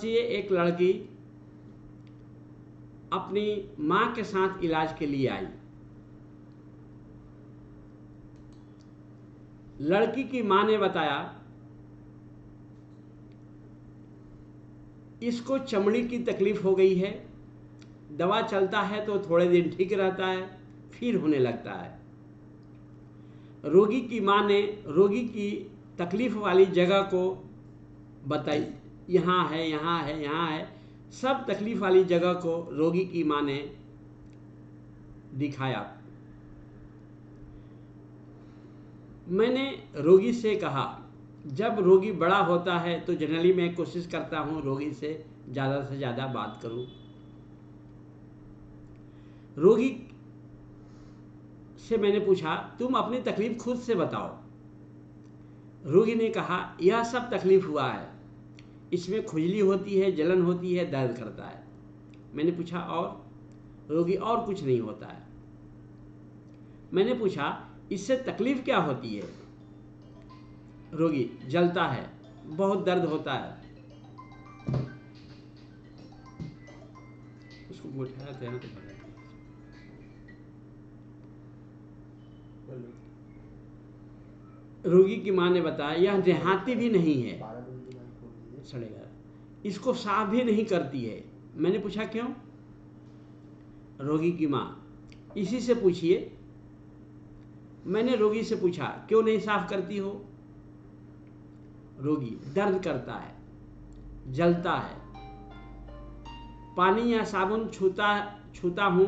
वर्षीय एक लड़की अपनी मां के साथ इलाज के लिए आई। लड़की की मां ने बताया इसको चमड़ी की तकलीफ हो गई है, दवा चलता है तो थोड़े दिन ठीक रहता है, फिर होने लगता है। रोगी की मां ने रोगी की तकलीफ वाली जगह को बताई, यहाँ है, यहाँ है, यहाँ है, सब तकलीफ वाली जगह को रोगी की मां ने दिखाया। मैंने रोगी से कहा, जब रोगी बड़ा होता है तो जनरली मैं कोशिश करता हूँ रोगी से ज़्यादा बात करूँ। रोगी से मैंने पूछा, तुम अपनी तकलीफ खुद से बताओ। रोगी ने कहा, यह सब तकलीफ हुआ है, इसमें खुजली होती है, जलन होती है, दर्द करता है। मैंने पूछा और? रोगी, और कुछ नहीं होता है। मैंने पूछा, इससे तकलीफ क्या होती है? रोगी, जलता है, बहुत दर्द होता है। उसको उठाया था तो रोगी की मां ने बताया, यह देहाती भी नहीं है, सड़ेगा, इसको साफ भी नहीं करती है। मैंने पूछा क्यों? रोगी की मां, इसी से पूछिए। मैंने रोगी से पूछा, क्यों नहीं साफ करती हो? रोगी, दर्द करता है, जलता है, पानी या साबुन छूता हूं,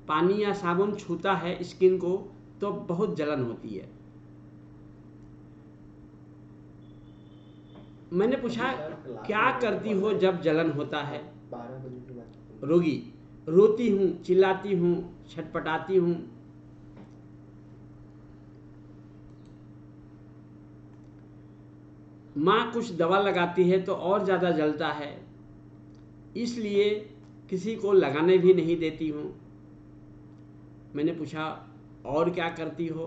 पानी या साबुन छूता है स्किन को तो बहुत जलन होती है। मैंने पूछा, क्या करती हो जब जलन होता है? रोगी, रोती हूं, चिल्लाती हूं, छटपटाती हूं। मां कुछ दवा लगाती है तो और ज्यादा जलता है, इसलिए किसी को लगाने भी नहीं देती हूं। मैंने पूछा, और क्या करती हो?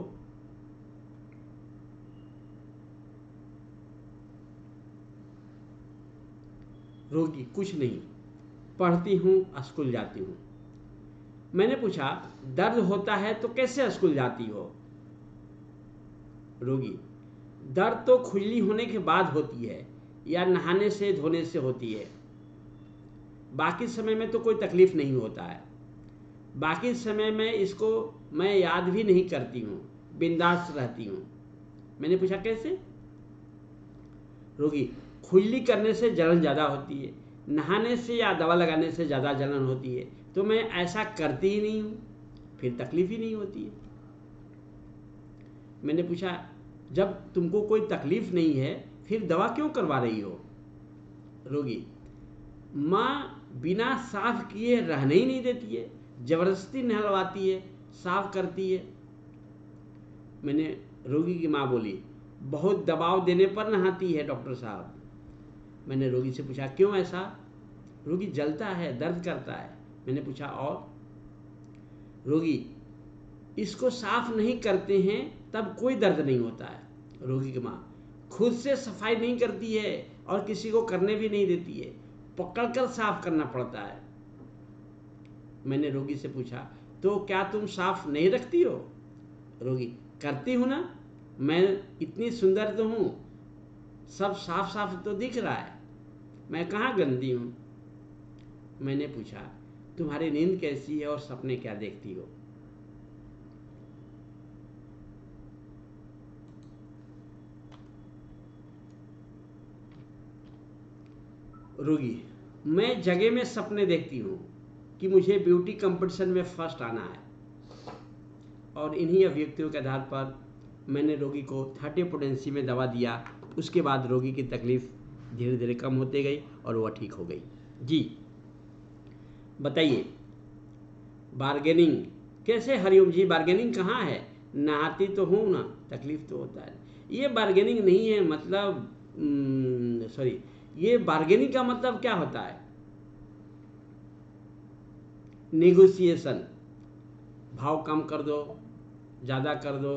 रोगी, कुछ नहीं, पढ़ती हूं, स्कूल जाती हूं। मैंने पूछा, दर्द होता है तो कैसे स्कूल जाती हो? रोगी, दर्द तो खुजली होने के बाद होती है या नहाने से धोने से होती है, बाकी समय में तो कोई तकलीफ नहीं होता है। बाकी समय में इसको मैं याद भी नहीं करती हूँ, बिंदास रहती हूँ। मैंने पूछा कैसे? रोगी, खुजली करने से जलन ज़्यादा होती है, नहाने से या दवा लगाने से ज़्यादा जलन होती है, तो मैं ऐसा करती ही नहीं हूँ, फिर तकलीफ ही नहीं होती है। मैंने पूछा, जब तुमको कोई तकलीफ नहीं है फिर दवा क्यों करवा रही हो? रोगी, माँ बिना साफ किए रहने ही नहीं देती है, जबरदस्ती नहलवाती है, साफ करती है। मैंने रोगी की माँ बोली, बहुत दबाव देने पर नहाती है डॉक्टर साहब। मैंने रोगी से पूछा, क्यों ऐसा? रोगी, जलता है, दर्द करता है। मैंने पूछा और? रोगी, इसको साफ नहीं करते हैं तब कोई दर्द नहीं होता है। रोगी की माँ, खुद से सफाई नहीं करती है और किसी को करने भी नहीं देती है, पकड़कर साफ करना पड़ता है। मैंने रोगी से पूछा, तो क्या तुम साफ नहीं रखती हो? रोगी, करती हूँ ना, मैं इतनी सुंदर तो हूँ, सब साफ साफ तो दिख रहा है, मैं कहाँ गंदी हूँ? मैंने पूछा, तुम्हारी नींद कैसी है और सपने क्या देखती हो? रोगी, मैं जगह में सपने देखती हूँ कि मुझे ब्यूटी कंपटीशन में फर्स्ट आना है, और इन्हीं अभिव्यक्तियों के आधार पर मैंने रोगी को 30 पोटेंसी में दवा दिया। उसके बाद रोगी की तकलीफ धीरे धीरे कम होते गई और वह ठीक हो गई। जी बताइए, बार्गेनिंग कैसे? हरिओम जी, बार्गेनिंग कहाँ है? नहाती तो हूँ ना, तकलीफ तो होता है। ये बार्गेनिंग नहीं है, मतलब सॉरी, ये बार्गेनिंग का मतलब क्या होता है? नेगोशिएशन, भाव कम कर दो, ज़्यादा कर दो,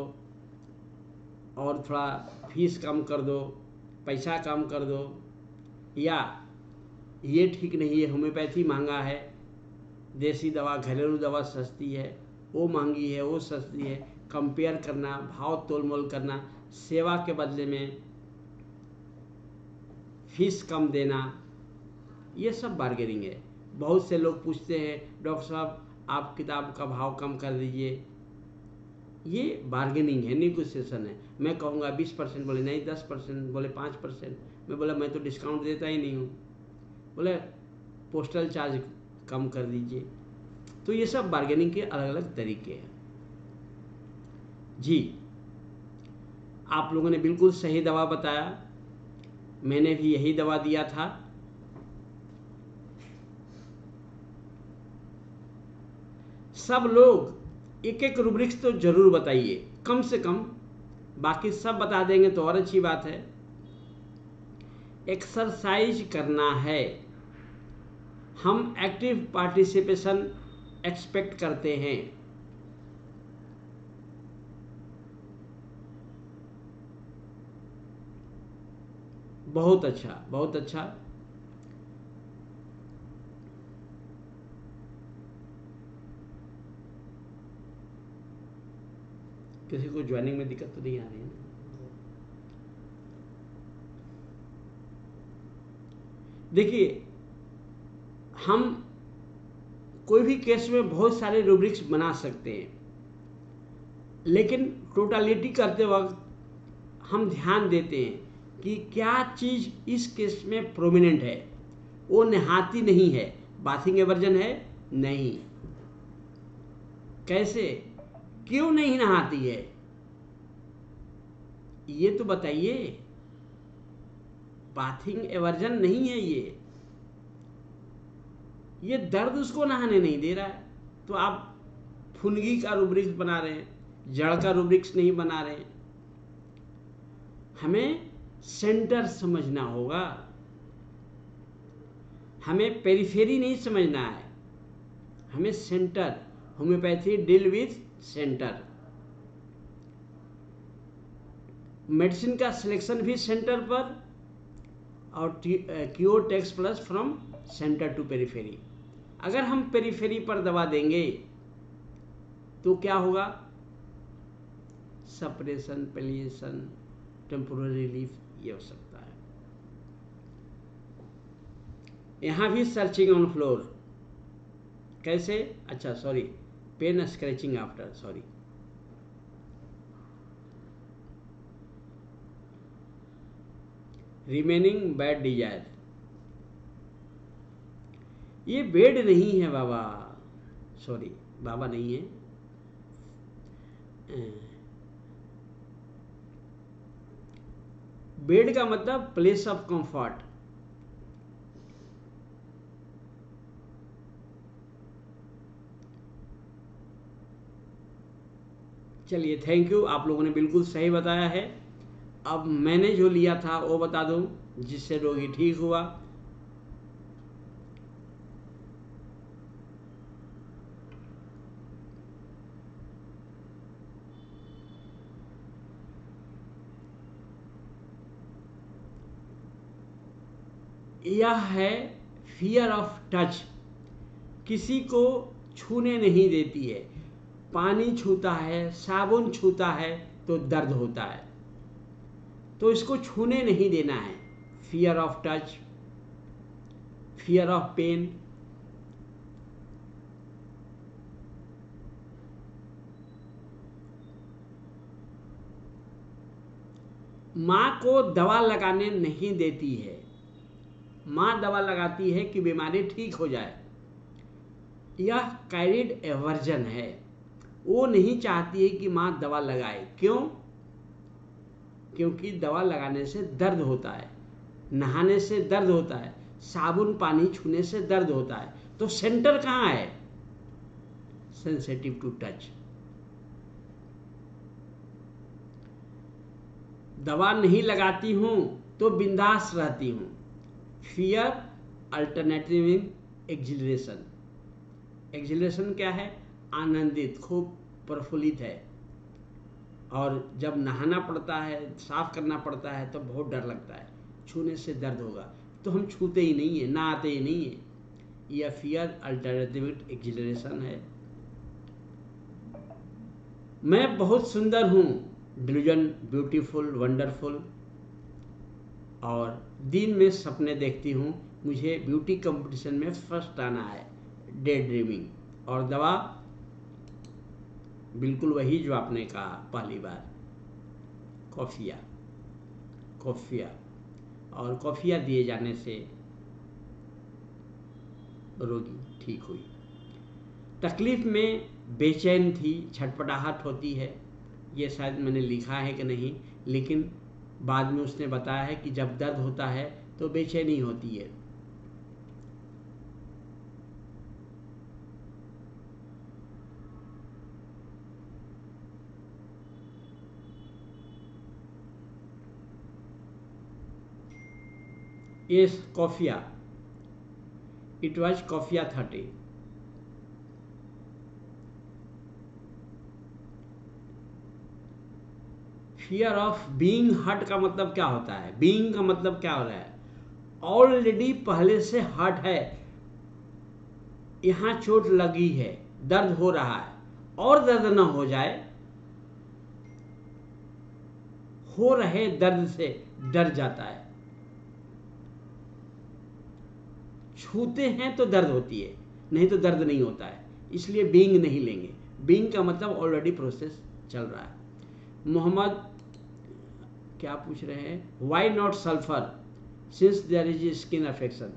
और थोड़ा फीस कम कर दो, पैसा कम कर दो, या ये ठीक नहीं है, होम्योपैथी महंगा है, देसी दवा घरेलू दवा सस्ती है, वो महंगी है, वो सस्ती है, कंपेयर करना, भाव तोल-मोल करना, सेवा के बदले में फीस कम देना, ये सब बार्गेनिंग है। बहुत से लोग पूछते हैं डॉक्टर साहब आप किताब का भाव कम कर दीजिए, ये बार्गेनिंग है, नेगोशिएशन है। मैं कहूँगा 20%, बोले नहीं 10%, बोले 5%, मैं बोला मैं तो डिस्काउंट देता ही नहीं हूँ, बोले पोस्टल चार्ज कम कर दीजिए। तो ये सब बार्गेनिंग के अलग अलग तरीके हैं जी। आप लोगों ने बिल्कुल सही दवा बताया, मैंने भी यही दवा दिया था। सब लोग एक एक रूब्रिक्स तो जरूर बताइए, कम से कम, बाकी सब बता देंगे तो और अच्छी बात है। एक्सरसाइज करना है, हम एक्टिव पार्टिसिपेशन एक्सपेक्ट करते हैं। बहुत अच्छा, बहुत अच्छा। किसी को ज्वाइनिंग में दिक्कत तो नहीं आ रही है ना? देखिए, हम कोई भी केस में बहुत सारे रूब्रिक्स बना सकते हैं, लेकिन टोटलिटी करते वक्त हम ध्यान देते हैं कि क्या चीज इस केस में प्रोमिनेंट है। वो नहाती नहीं है, बाथिंग एवर्जन है नहीं, कैसे, क्यों नहीं नहाती है, ये तो बताइए। बाथिंग एवर्जन नहीं है ये दर्द उसको नहाने नहीं दे रहा है, तो आप फुनगी का रूब्रिक्स बना रहे हैं, जड़ का रूब्रिक्स नहीं बना रहे हैं। हमें सेंटर समझना होगा, हमें पेरिफेरी नहीं समझना है, हमें centre. Homeopathy deal with centre, medicine का सिलेक्शन भी सेंटर पर, और cure takes place from centre to periphery. अगर हम पेरिफेरी पर दवा देंगे तो क्या होगा, सप्रेशन, पेलिएशन, टेम्पोररी रिलीफ, ये हो सकता है। यहां भी सर्चिंग ऑन फ्लोर, कैसे, अच्छा sorry, pen scratching after, sorry, remaining bad desire, ये बेड नहीं है बाबा, सॉरी बाबा नहीं है, बेड का मतलब प्लेस ऑफ कंफर्ट। चलिए, थैंक यू, आप लोगों ने बिल्कुल सही बताया है। अब मैंने जो लिया था वो बता दूं, जिससे रोगी ठीक हुआ। यह है फियर ऑफ टच, किसी को छूने नहीं देती है। पानी छूता है, साबुन छूता है तो दर्द होता है, तो इसको छूने नहीं देना है। Fear of touch, fear of pain. माँ को दवा लगाने नहीं देती है, माँ दवा लगाती है कि बीमारी ठीक हो जाए। यह कैरिड एवर्जन है, वो नहीं चाहती है कि माँ दवा लगाए। क्यों? क्योंकि दवा लगाने से दर्द होता है, नहाने से दर्द होता है, साबुन पानी छूने से दर्द होता है। तो सेंटर कहाँ है? Sensitive to touch. दवा नहीं लगाती हूं तो बिंदास रहती हूं। Fear alternative in exhilaration. Exhilaration क्या है? आनंदित, खूब प्रफुल्लित है। और जब नहाना पड़ता है, साफ करना पड़ता है, तो बहुत डर लगता है, छूने से दर्द होगा। तो हम छूते ही नहीं है, ना आते ही नहीं है। यह फियर अल्टरनेटिव एक्सिलरेशन है। मैं बहुत सुंदर हूँ, डिल्यूजन ब्यूटीफुल वंडरफुल। और दिन में सपने देखती हूँ, मुझे ब्यूटी कंपटीशन में फर्स्ट आना है, डे ड्रीमिंग। और दवा बिल्कुल वही जो आपने कहा पहली बार, कॉफिया। और कॉफिया दिए जाने से रोगी ठीक हुई। तकलीफ में बेचैन थी, छटपटाहट होती है। ये शायद मैंने लिखा है कि नहीं, लेकिन बाद में उसने बताया है कि जब दर्द होता है तो बेचैनी होती है। Yes, Kofia. It was Kofia 30. Fear of being hurt का मतलब क्या होता है? बीइंग का मतलब क्या हो रहा है? ऑलरेडी पहले से हर्ट है, यहां चोट लगी है, दर्द हो रहा है, और दर्द ना हो जाए, हो रहे दर्द से डर जाता है। छूते हैं तो दर्द होती है, नहीं तो दर्द नहीं होता है, इसलिए बीइंग नहीं लेंगे। बीइंग का मतलब ऑलरेडी प्रोसेस चल रहा है। मोहम्मद क्या पूछ रहे हैं? Why not sulphur since there is skin affection.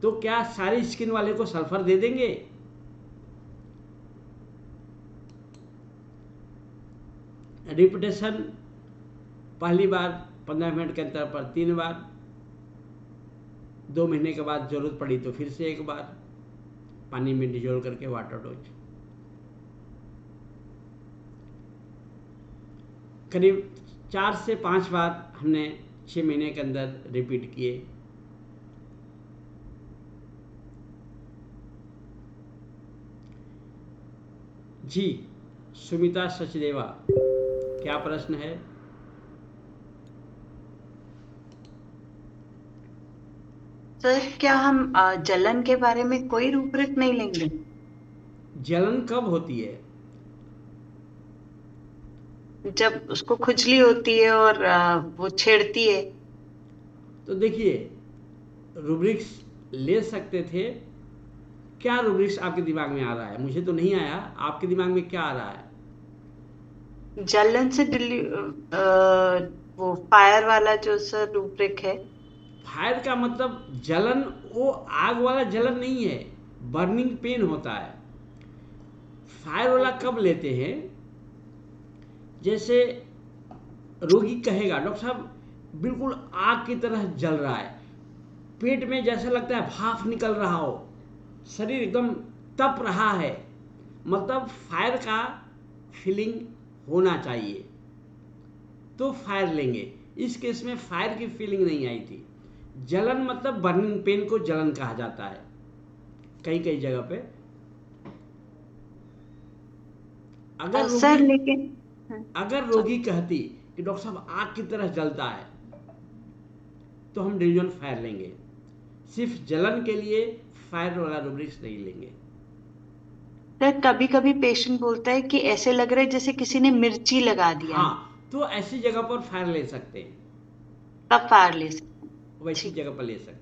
तो क्या सारी स्किन वाले को सल्फर दे देंगे? रिपीटेशन पहली बार 15 मिनट के अंतर पर 3 बार, 2 महीने के बाद जरूरत पड़ी तो फिर से 1 बार, पानी में डिजोल्व करके वाटर डोज। करीब 4 से 5 बार हमने 6 महीने के अंदर रिपीट किए। जी सुमिता सचदेवा, क्या प्रश्न है? सर, क्या हम जलन के बारे में कोई रूपरेख नहीं लेंगे? जलन कब होती है? जब उसको खुजली होती है और वो छेड़ती है। तो देखिए, रूब्रिक्स ले सकते थे। क्या रूब्रिक्स आपके दिमाग में आ रहा है? मुझे तो नहीं आया, आपके दिमाग में क्या आ रहा है? जलन से वो फायर वाला जो सर रूपरेख है। फायर का मतलब जलन, वो आग वाला जलन नहीं है, बर्निंग पेन होता है। फायर वाला कब लेते हैं? जैसे रोगी कहेगा, डॉक्टर साहब बिल्कुल आग की तरह जल रहा है, पेट में जैसा लगता है भाप निकल रहा हो, शरीर एकदम तप रहा है, मतलब फायर का फीलिंग होना चाहिए, तो फायर लेंगे। इस केस में फायर की फीलिंग नहीं आई थी। जलन मतलब बर्निंग पेन को जलन कहा जाता है कई कई जगह पे। अगर सर रोगी लेकिन अगर रोगी कहती कि डॉक्टर साहब आग की तरह जलता है, तो हम डिल्यूजन फायर लेंगे। सिर्फ जलन के लिए फायर वाला रूब्रिक्स नहीं लेंगे। सर, कभी कभी पेशेंट बोलता है कि ऐसे लग रहा है जैसे किसी ने मिर्ची लगा दिया है। हाँ, तो ऐसी जगह पर फायर ले सकते हैं, तब फायर ले सकते हैं। वैसी ठीक। जगह पर ले सकते हैं।